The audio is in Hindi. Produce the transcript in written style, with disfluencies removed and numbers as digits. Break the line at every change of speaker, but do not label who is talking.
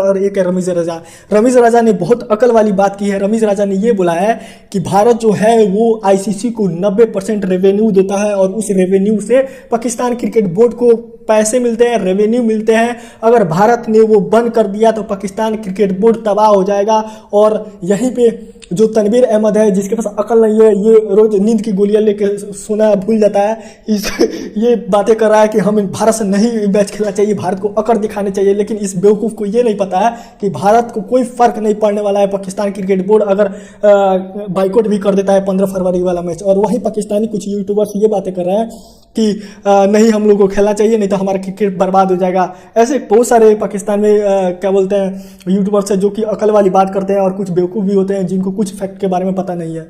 और एक है रमीज रजा। रमीज रजा ने बहुत अकल वाली बात की है। रमीज रजा ने ये बोला है कि भारत जो है वो आईसीसी को 90% रेवेन्यू देता है और उस रेवेन्यू से पाकिस्तान क्रिकेट बोर्ड को पैसे मिलते हैं, रेवेन्यू मिलते हैं। अगर भारत ने वो बंद कर दिया तो पाकिस्तान क्रिकेट बोर्ड तबाह हो जाएगा। और यहीं पे जो तनवीर अहमद है, जिसके पास अकल नहीं है, ये रोज नींद की गोलियां लेके सोना भूल जाता है, ये बातें कर रहा है कि हम भारत से नहीं मैच खेलना चाहिए, भारत को अकड़ दिखाने चाहिए। लेकिन इस बेवकूफ़ को ये नहीं पता है कि भारत को कोई फर्क नहीं पड़ने वाला है। पाकिस्तान क्रिकेट बोर्ड अगर बाइकआउट भी कर देता है 15 फरवरी वाला मैच, और वहीं पाकिस्तानी कुछ यूट्यूबर्स ये बातें कर रहे हैं कि नहीं हम लोग को खेलना चाहिए, नहीं तो हमारा क्रिकेट बर्बाद हो जाएगा। ऐसे बहुत सारे पाकिस्तान में क्या बोलते हैं यूट्यूबर्स हैं जो कि अकल वाली बात करते हैं और कुछ बेवकूफ़ भी होते हैं जिनको कुछ फैक्ट के बारे में पता नहीं है।